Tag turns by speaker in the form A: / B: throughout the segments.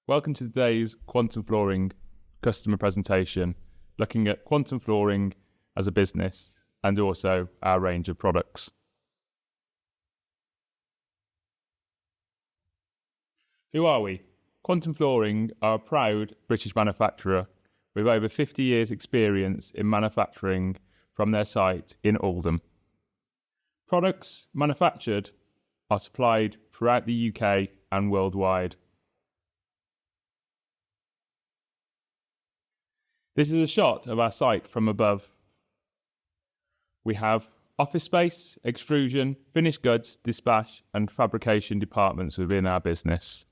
A: Welcome to today's Quantum Flooring customer presentation, looking at Quantum Flooring as a business and also our range of products. Who are we? Quantum Flooring are a proud British manufacturer with over 50 years experience in manufacturing from their site in Oldham. Products manufactured are supplied throughout the UK and worldwide. This is a shot of our site from above. We have office space, extrusion, finished goods, dispatch and fabrication departments within our business.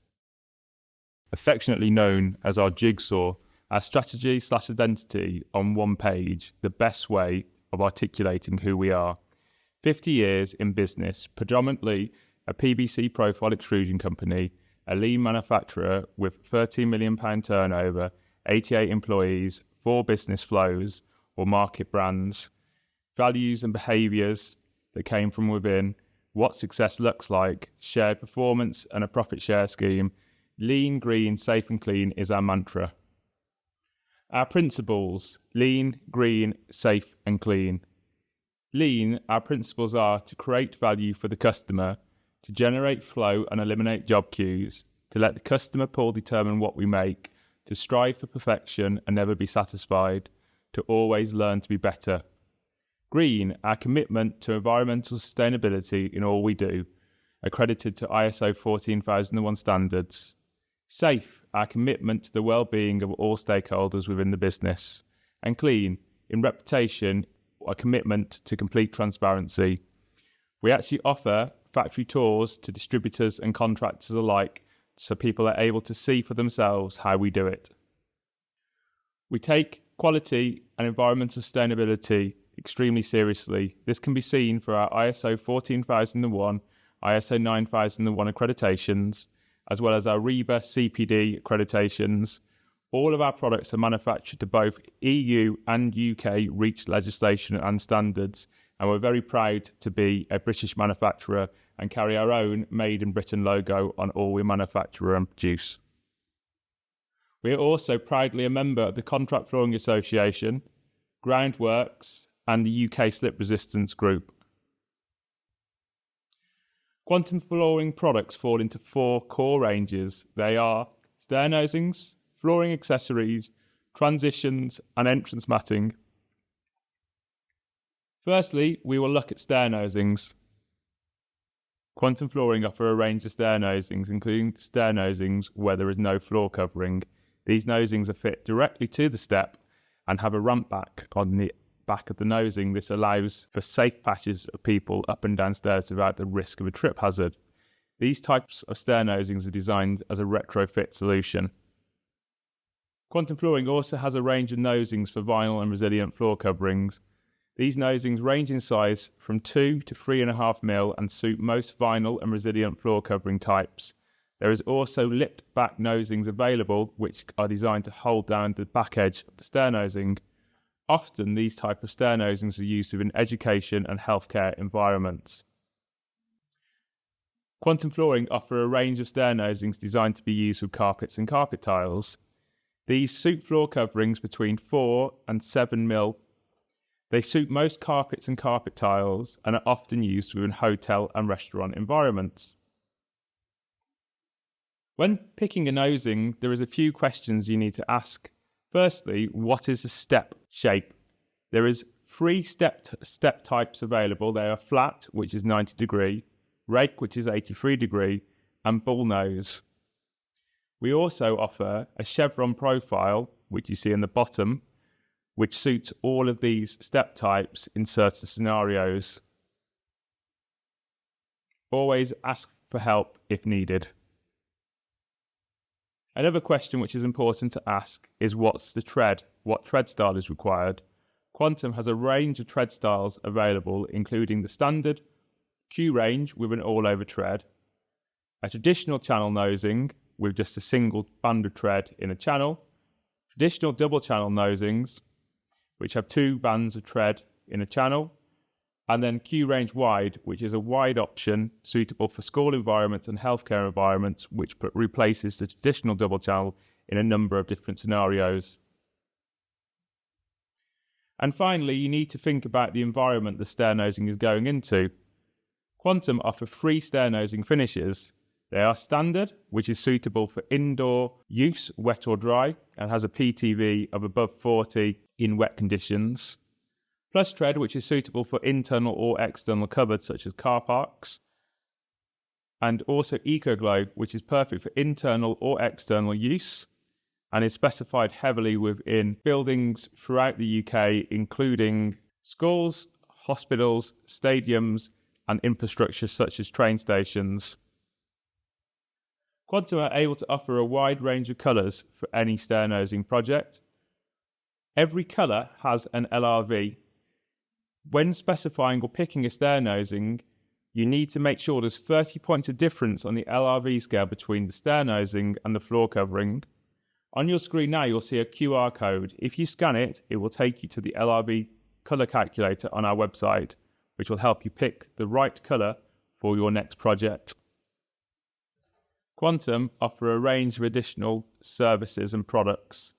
A: Affectionately known as our jigsaw, our strategy/identity on one page, the best way of articulating who we are. 50 years in business, predominantly a PVC profile extrusion company, a lean manufacturer with £13 million turnover, 88 employees, 4 business flows or market brands, values and behaviours that came from within, what success looks like, shared performance and a profit share scheme. Lean, green, safe and clean is our mantra. Our principles: lean, green, safe and clean. Lean, our principles are to create value for the customer, to generate flow and eliminate job queues, to let the customer pool determine what we make, to strive for perfection and never be satisfied, to always learn to be better. Green, our commitment to environmental sustainability in all we do, accredited to ISO 14001 standards. Safe, our commitment to the well-being of all stakeholders within the business. And clean, in reputation, a commitment to complete transparency. We actually offer factory tours to distributors and contractors alike, so people are able to see for themselves how we do it. We take quality and environmental sustainability extremely seriously. This can be seen for our ISO 14001, ISO 9001 accreditations, as well as our REBA CPD accreditations. All of our products are manufactured to both EU and UK REACH legislation and standards, and we're very proud to be a British manufacturer and carry our own Made in Britain logo on all we manufacture and produce. We are also proudly a member of the Contract Flooring Association, Groundworks and the UK Slip Resistance Group. Quantum Flooring products fall into 4 core ranges. They are stair nosings, flooring accessories, transitions and entrance matting. Firstly, we will look at stair nosings. Quantum Flooring offer a range of stair nosings, including stair nosings where there is no floor covering. These nosings are fit directly to the step and have a ramp back on the back of the nosing. This allows for safe passage of people up and down stairs without the risk of a trip hazard. These types of stair nosings are designed as a retrofit solution. Quantum Flooring also has a range of nosings for vinyl and resilient floor coverings. These nosings range in size from 2 to 3.5 mm and suit most vinyl and resilient floor covering types. There is also lipped back nosings available which are designed to hold down the back edge of the stair nosing. Often these type of stair nosings are used within education and healthcare environments. Quantum Flooring offer a range of stair nosings designed to be used with carpets and carpet tiles. These suit floor coverings between 4 and 7 mm. They suit most carpets and carpet tiles and are often used within hotel and restaurant environments. When picking a nosing, there is a few questions you need to ask. Firstly, what is the step shape? There is 3 step types available. They are flat, which is 90 degree, rake, which is 83 degree, and bull nose. We also offer a chevron profile, which you see in the bottom, which suits all of these step types in certain scenarios. Always ask for help if needed. Another question which is important to ask is what's the tread? What tread style is required? Quantum has a range of tread styles available, including the standard Q range with an all-over tread, a traditional channel nosing with just a single band of tread in a channel, traditional double channel nosings, which have 2 bands of tread in a channel, And then Q range wide, which is a wide option suitable for school environments and healthcare environments, which replaces the traditional double channel in a number of different scenarios. And finally, you need to think about the environment the stair nosing is going into. Quantum offer 3 stair nosing finishes. They are standard, which is suitable for indoor use, wet or dry, and has a PTV of above 40 in wet conditions. Plus tread, which is suitable for internal or external cupboards such as car parks. And also EcoGlow, which is perfect for internal or external use and is specified heavily within buildings throughout the UK, including schools, hospitals, stadiums, and infrastructure such as train stations. Quantum are able to offer a wide range of colours for any stair nosing project. Every colour has an LRV. When specifying or picking a stair nosing, you need to make sure there's 30 points of difference on the LRV scale between the stair nosing and the floor covering. On your screen now, you'll see a QR code. If you scan it, it will take you to the LRV colour calculator on our website, which will help you pick the right colour for your next project. Quantum offer a range of additional services and products.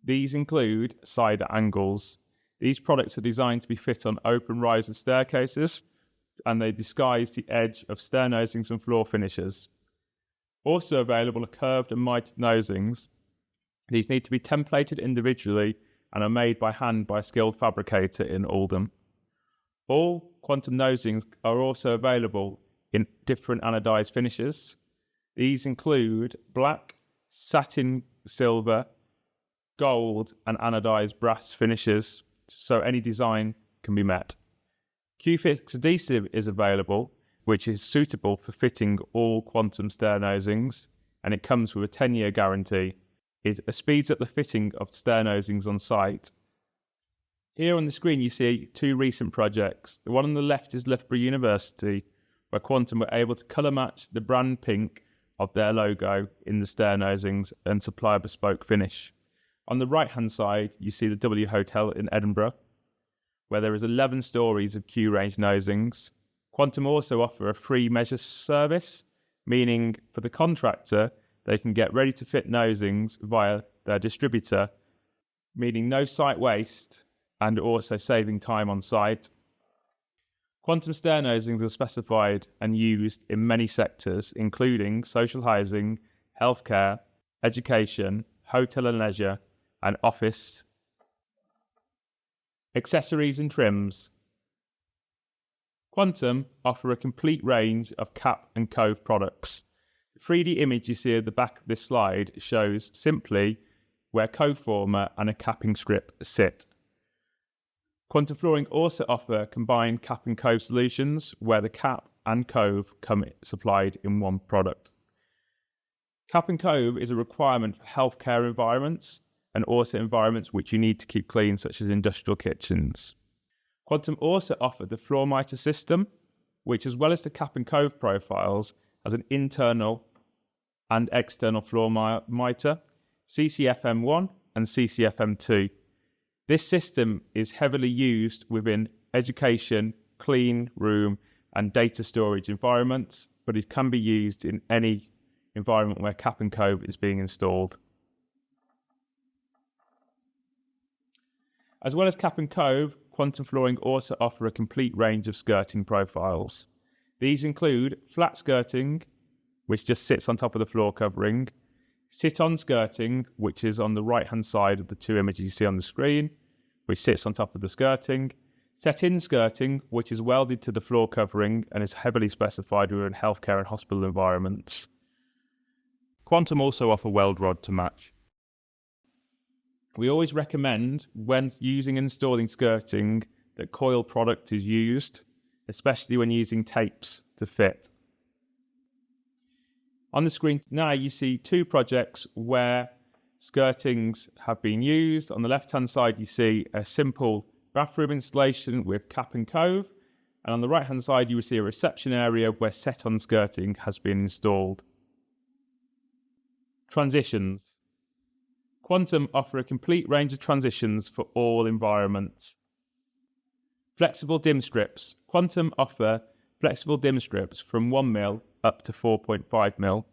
A: These include side angles. These products are designed to be fit on open riser staircases, and they disguise the edge of stair nosings and floor finishes. Also available are curved and mitered nosings. These need to be templated individually and are made by hand by a skilled fabricator in Oldham. All Quantum nosings are also available in different anodized finishes. These include black, satin silver, gold, and anodized brass finishes, so any design can be met. Q-Fix adhesive is available, which is suitable for fitting all Quantum stair nosings, and it comes with a 10-year guarantee. It speeds up the fitting of stair nosings on site. Here on the screen you see 2 recent projects. The one on the left is Loughborough University, where Quantum were able to colour match the brand pink of their logo in the stair nosings and supply a bespoke finish. On the right hand side you see the W Hotel in Edinburgh, where there is 11 stories of Q range nosings. Quantum also offer a free measure service, meaning for the contractor they can get ready to fit nosings via their distributor, meaning no site waste and also saving time on site. Quantum stair nosings are specified and used in many sectors, including social housing, healthcare, education, hotel and leisure, and office. Accessories and trims. Quantum offer a complete range of cap and cove products. The 3D image you see at the back of this slide shows simply where cove former and a capping strip sit. Quantum Flooring also offer combined cap and cove solutions where the cap and cove come supplied in one product. Cap and cove is a requirement for healthcare environments and also environments which you need to keep clean, such as industrial kitchens. Quantum also offer the floor miter system, which as well as the cap and cove profiles has an internal and external floor miter, CCFM1 and CCFM2. This system is heavily used within education, clean room, and data storage environments, but it can be used in any environment where cap and cove is being installed. As well as cap and cove, Quantum Flooring also offer a complete range of skirting profiles. These include flat skirting, which just sits on top of the floor covering, sit-on skirting, which is on the right-hand side of the 2 images you see on the screen, which sits on top of the skirting, set-in skirting, which is welded to the floor covering and is heavily specified within healthcare and hospital environments. Quantum also offer weld rod to match. We always recommend when using and installing skirting that coil product is used, especially when using tapes to fit. On the screen now you see 2 projects where skirtings have been used. On the left hand side you see a simple bathroom installation with cap and cove, and on the right hand side you will see a reception area where set-on skirting has been installed. Transitions. Quantum offer a complete range of transitions for all environments. Flexible dim strips. Quantum offer flexible dim strips from 1mm up to 4.5mm.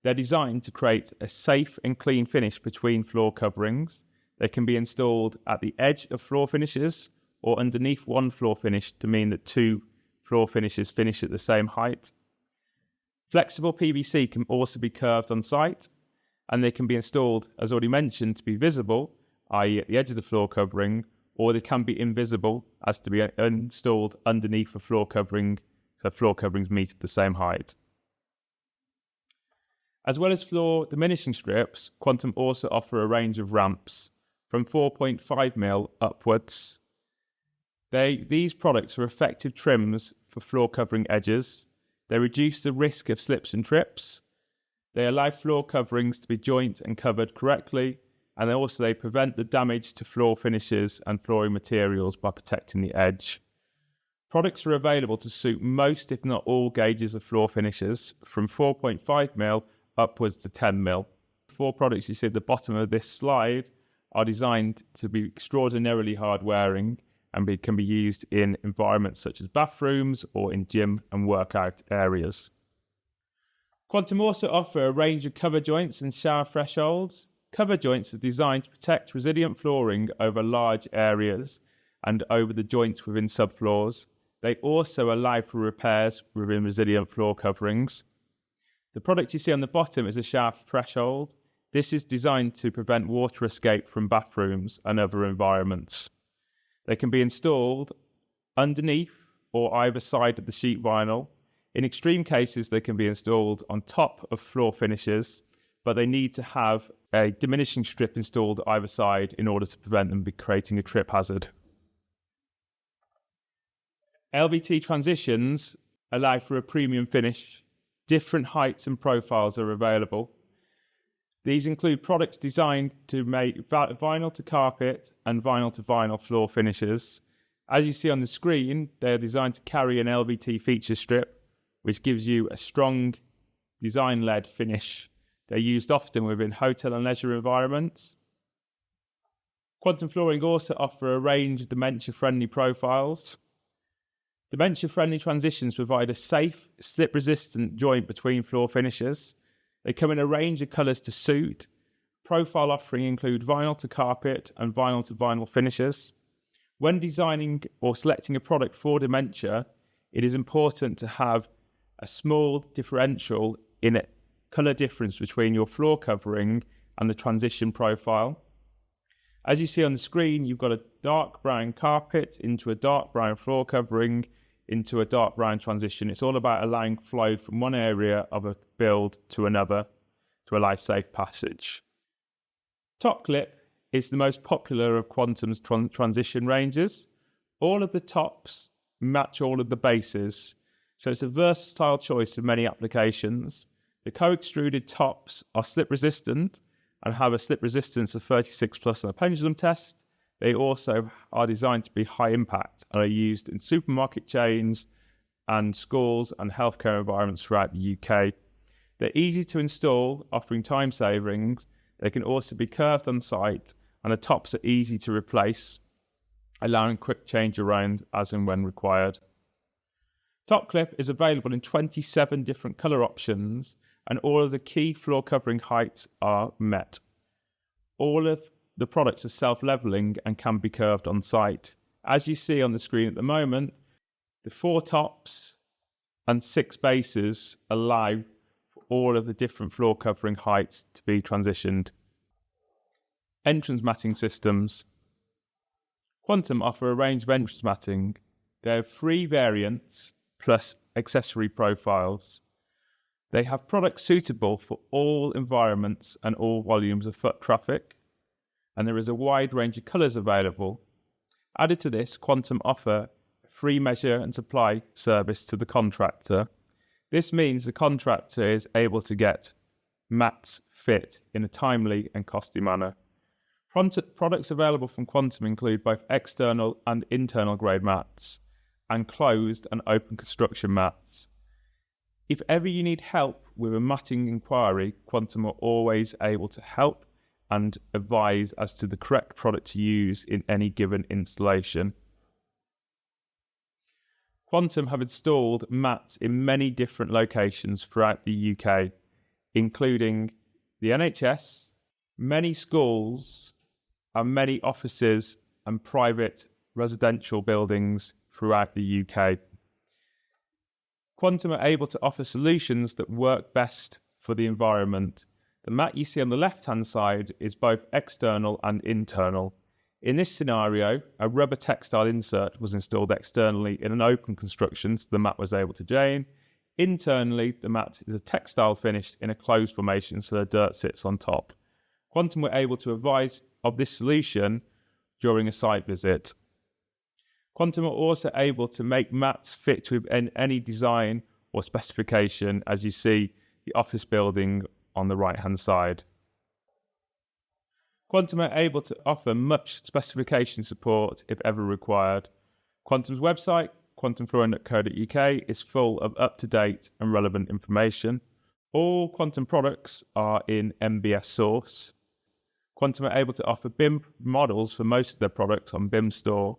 A: They're designed to create a safe and clean finish between floor coverings. They can be installed at the edge of floor finishes or underneath one floor finish to mean that two floor finishes finish at the same height. Flexible PVC can also be curved on site, and they can be installed, as already mentioned, to be visible, i.e. at the edge of the floor covering, or they can be invisible as to be installed underneath a floor covering, so floor coverings meet at the same height. As well as floor diminishing strips, Quantum also offer a range of ramps from 4.5mm upwards. These products are effective trims for floor covering edges. They reduce the risk of slips and trips. They allow floor coverings to be joint and covered correctly, and they prevent the damage to floor finishes and flooring materials by protecting the edge. Products are available to suit most, if not all, gauges of floor finishes, from 4.5mm upwards to 10mm. The four products you see at the bottom of this slide are designed to be extraordinarily hard wearing and can be used in environments such as bathrooms or in gym and workout areas. Quantum also offer a range of cover joints and shower thresholds. Cover joints are designed to protect resilient flooring over large areas and over the joints within subfloors. They also allow for repairs within resilient floor coverings. The product you see on the bottom is a shower threshold. This is designed to prevent water escape from bathrooms and other environments. They can be installed underneath or either side of the sheet vinyl. In extreme cases, they can be installed on top of floor finishes, but they need to have a diminishing strip installed either side in order to prevent them creating a trip hazard. LVT transitions allow for a premium finish. Different heights and profiles are available. These include products designed to make vinyl to carpet and vinyl to vinyl floor finishes. As you see on the screen, they are designed to carry an LVT feature strip, which gives you a strong design-led finish. They're used often within hotel and leisure environments. Quantum Flooring also offer a range of dementia-friendly profiles. Dementia-friendly transitions provide a safe, slip-resistant joint between floor finishes. They come in a range of colours to suit. Profile offering include vinyl to carpet and vinyl to vinyl finishes. When designing or selecting a product for dementia, it is important to have a small differential in a colour difference between your floor covering and the transition profile. As you see on the screen, you've got a dark brown carpet into a dark brown floor covering into a dark brown transition. It's all about allowing flow from one area of a build to another to allow safe passage. Top clip is the most popular of Quantum's transition ranges. All of the tops match all of the bases, so it's a versatile choice for many applications. The co-extruded tops are slip resistant and have a slip resistance of 36 plus on a pendulum test. They also are designed to be high impact and are used in supermarket chains and schools and healthcare environments throughout the UK. They're easy to install, offering time savings. They can also be curved on site, and the tops are easy to replace, allowing quick change around as and when required. Top clip is available in 27 different colour options, and all of the key floor covering heights are met. All of the products are self-leveling and can be curved on site. As you see on the screen at the moment, the 4 tops and 6 bases allow for all of the different floor covering heights to be transitioned. Entrance matting systems. Quantum offer a range of entrance matting. There are 3 variants plus accessory profiles. They have products suitable for all environments and all volumes of foot traffic, and there is a wide range of colours available. Added to this, Quantum offer a free measure and supply service to the contractor. This means the contractor is able to get mats fit in a timely and costly manner. Products available from Quantum include both external and internal grade mats and closed and open construction mats. If ever you need help with a matting inquiry, Quantum are always able to help and advise as to the correct product to use in any given installation. Quantum have installed mats in many different locations throughout the UK, including the NHS, many schools, and many offices and private residential buildings throughout the UK. Quantum are able to offer solutions that work best for the environment. The mat you see on the left-hand side is both external and internal. In this scenario, a rubber textile insert was installed externally in an open construction so the mat was able to drain. Internally, the mat is a textile finished in a closed formation so the dirt sits on top. Quantum were able to advise of this solution during a site visit. Quantum are also able to make mats fit within any design or specification, as you see the office building on the right-hand side. Quantum are able to offer much specification support if ever required. Quantum's website, quantumflooring.co.uk, is full of up-to-date and relevant information. All Quantum products are in MBS source. Quantum are able to offer BIM models for most of their products on BIM Store.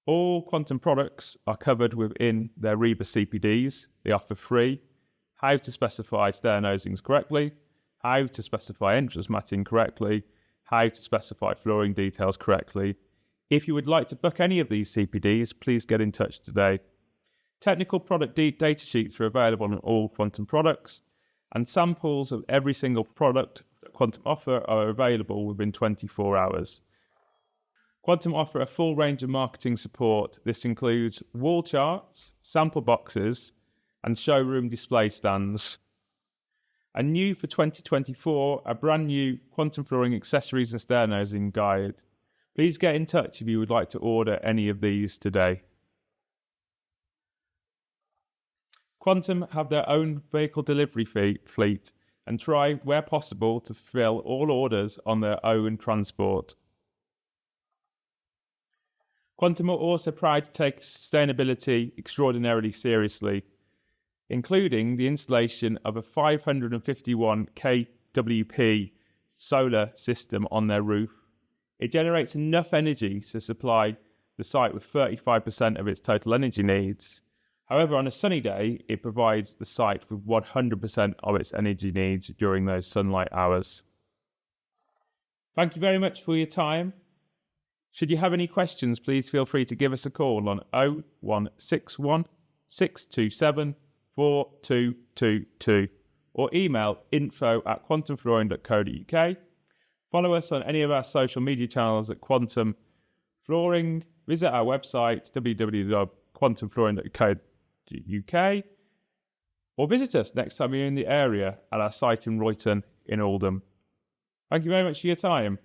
A: All Quantum products are covered within their REBA CPDs. They offer free how to specify stair nosings correctly, how to specify entrance matting correctly, how to specify flooring details correctly. If you would like to book any of these CPDs, please get in touch today. Technical product data sheets are available on all Quantum products, and samples of every single product that Quantum offer are available within 24 hours. Quantum offer a full range of marketing support. This includes wall charts, sample boxes, and showroom display stands. And new for 2024, a brand new Quantum Flooring accessories and stair nosing guide. Please get in touch if you would like to order any of these today. Quantum have their own vehicle delivery fleet and try, where possible, to fill all orders on their own transport. Quantum are also proud to take sustainability extraordinarily seriously, including the installation of a 551 kWp solar system on their roof. It generates enough energy to supply the site with 35% of its total energy needs. However, on a sunny day, it provides the site with 100% of its energy needs during those sunlight hours. Thank you very much for your time. Should you have any questions, please feel free to give us a call on 0161 627 4222 or email info@quantumflooring.co.uk. Follow us on any of our social media channels at Quantum Flooring. Visit our website www.quantumflooring.co.uk or visit us next time you're in the area at our site in Royton in Oldham. Thank you very much for your time.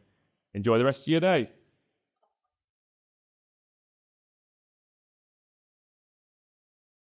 A: Enjoy the rest of your day.